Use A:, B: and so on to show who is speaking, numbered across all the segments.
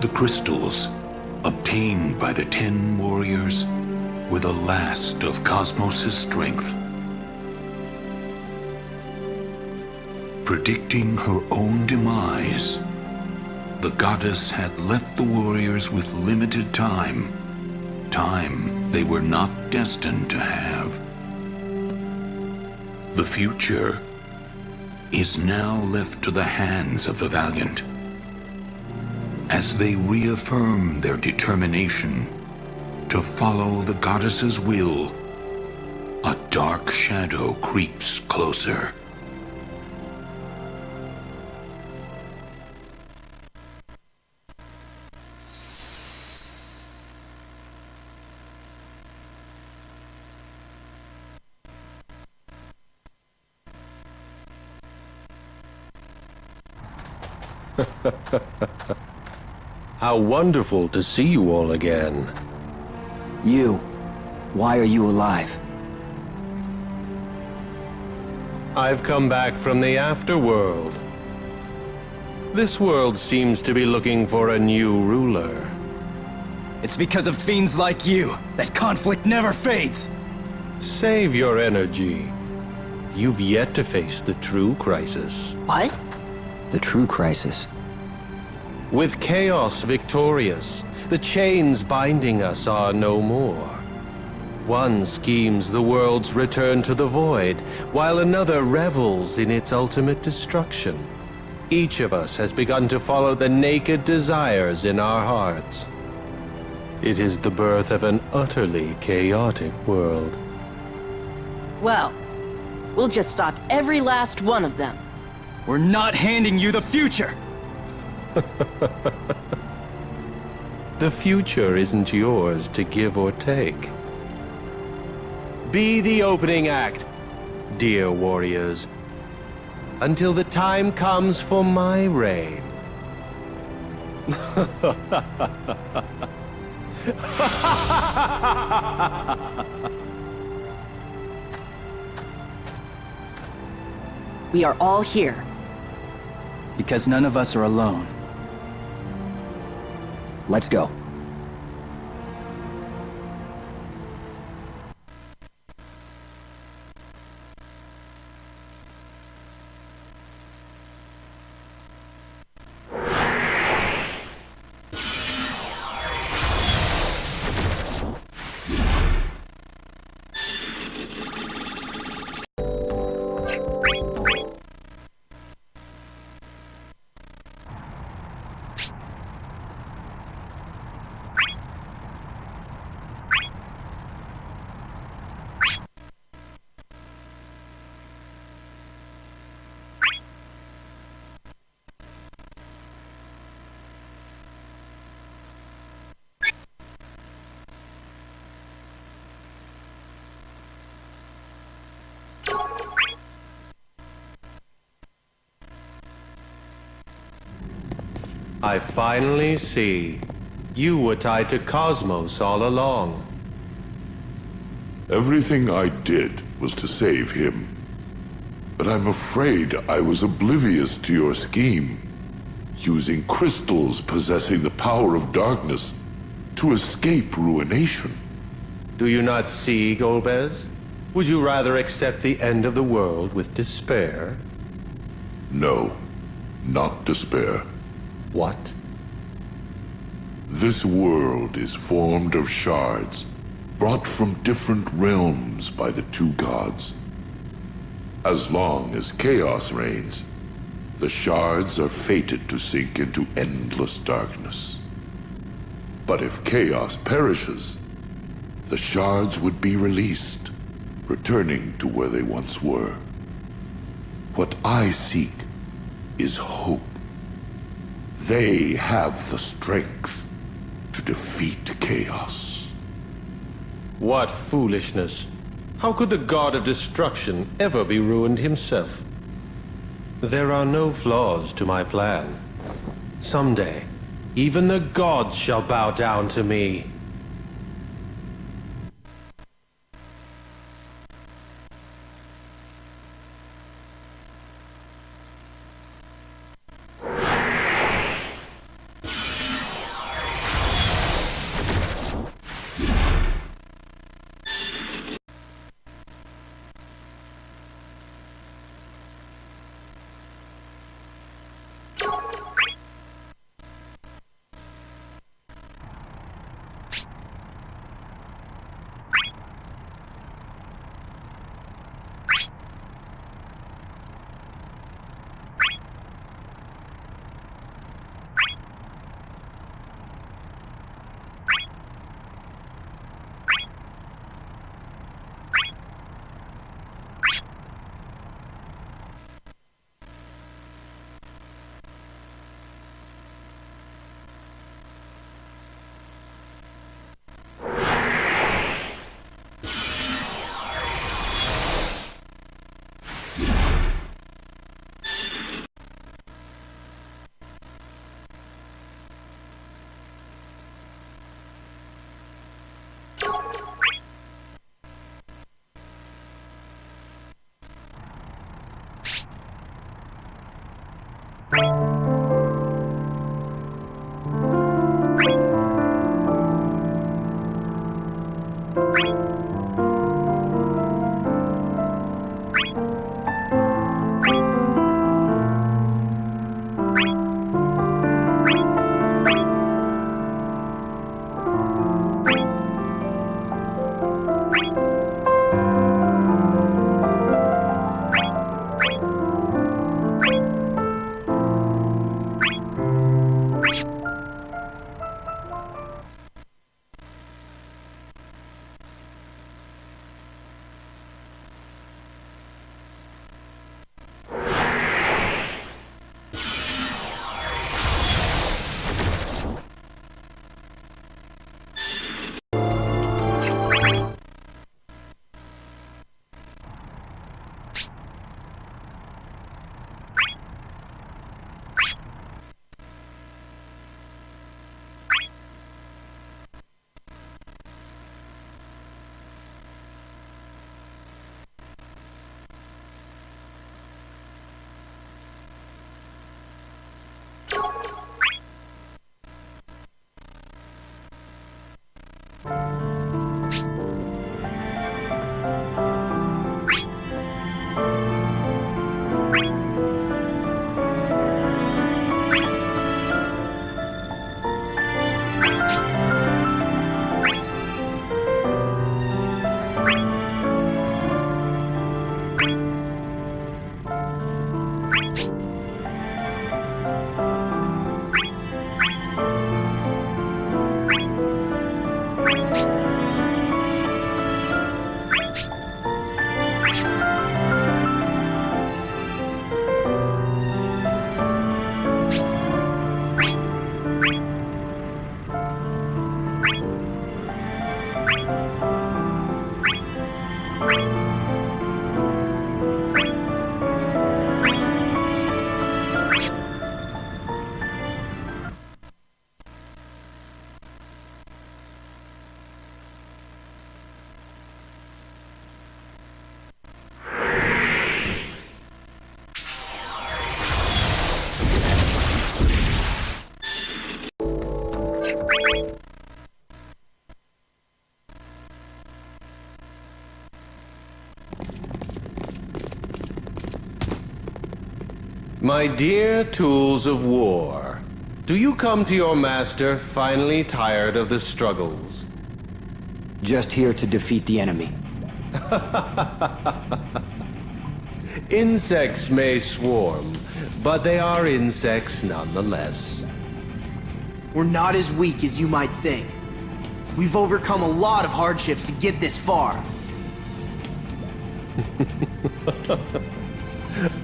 A: The crystals, obtained by the 10 warriors, were the last of Cosmos' strength. Predicting her own demise, the goddess had left the warriors with limited time they were not destined to have. The future is now left to the hands of the valiant. As they reaffirm their determination to follow the goddess's will, a dark shadow creeps closer.
B: How wonderful to see you all again.
C: You. Why are you alive?
B: I've come back from the afterworld. This world seems to be looking for a new ruler.
D: It's because of fiends like you that conflict never fades.
B: Save your energy. You've yet to face the true crisis.
C: What? The true crisis.
B: With chaos victorious, the chains binding us are no more. One schemes the world's return to the void, while another revels in its ultimate destruction. Each of us has begun to follow the naked desires in our hearts. It is the birth of an utterly chaotic world.
E: Well, we'll just stop every last one of them.
D: We're not handing you the future!
B: The future isn't yours to give or take. Be the opening act, dear warriors, until the time comes for my reign.
E: We are all here.
D: Because none of us are alone.
C: Let's go.
B: I finally see. You were tied to Cosmos all along.
F: Everything I did was to save him. But I'm afraid I was oblivious to your scheme, using crystals possessing the power of darkness to escape ruination.
B: Do you not see, Golbez? Would you rather accept the end of the world with despair?
F: No, not despair.
B: What?
F: This world is formed of shards, brought from different realms by the two gods. As long as chaos reigns, the shards are fated to sink into endless darkness. But if chaos perishes, the shards would be released, returning to where they once were. What I seek is hope. They have the strength to defeat chaos.
B: What foolishness! How could the god of destruction ever be ruined himself? There are no flaws to my plan. Someday, even the gods shall bow down to me. My dear tools of war, do you come to your master finally tired of the struggles?
C: Just here to defeat the enemy.
B: Insects may swarm, but they are insects nonetheless.
G: We're not as weak as you might think. We've overcome a lot of hardships to get this far.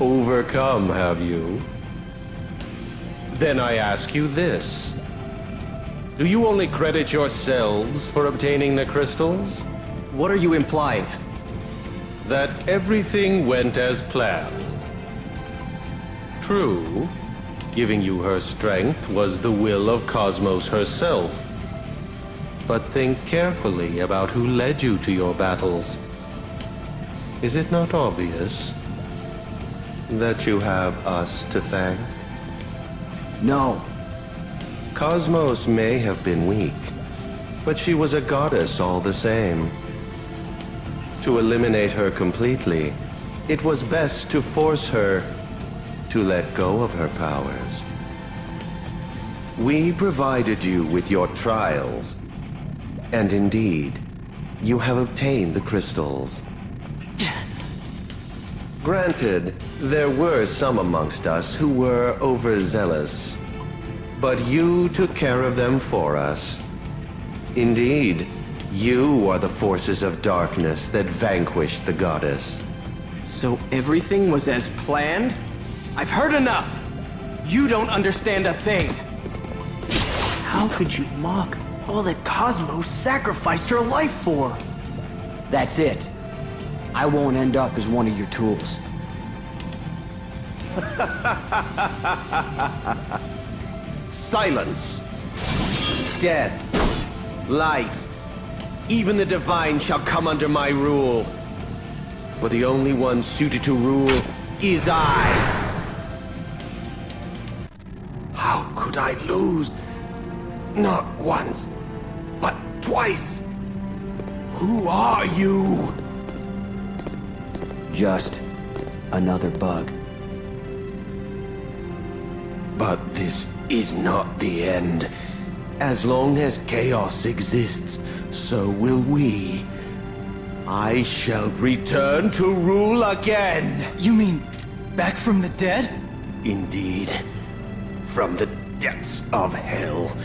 B: Overcome, have you? Then I ask you this. Do you only credit yourselves for obtaining the crystals?
D: What are you implying?
B: That everything went as planned. True, giving you her strength was the will of Cosmos herself. But think carefully about who led you to your battles. Is it not obvious that you have us to thank?
C: No.
B: Cosmos may have been weak, but she was a goddess all the same. To eliminate her completely, it was best to force her to let go of her powers. We provided you with your trials, and indeed, you have obtained the crystals. Granted, there were some amongst us who were overzealous, but you took care of them for us. Indeed, you are the forces of darkness that vanquished the goddess.
G: So everything was as planned? I've heard enough! You don't understand a thing! How could you mock all that Cosmos sacrificed her life for?
C: That's it. I won't end up as one of your tools.
B: Silence! Death, life, even the divine shall come under my rule. For the only one suited to rule is I. How could I lose? Not once, but twice. Who are you?
C: Just another bug.
B: But this is not the end. As long as chaos exists, so will we. I shall return to rule again.
D: You mean back from the dead?
B: Indeed. From the depths of hell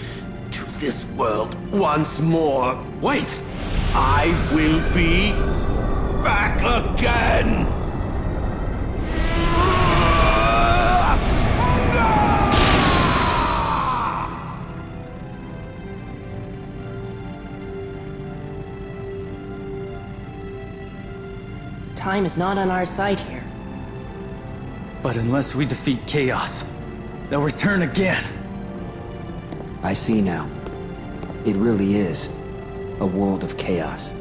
B: to this world once more.
D: Wait!
B: I will be back again!
E: Time is not on our side here.
D: But unless we defeat Chaos, they'll return again.
C: I see now. It really is a world of chaos.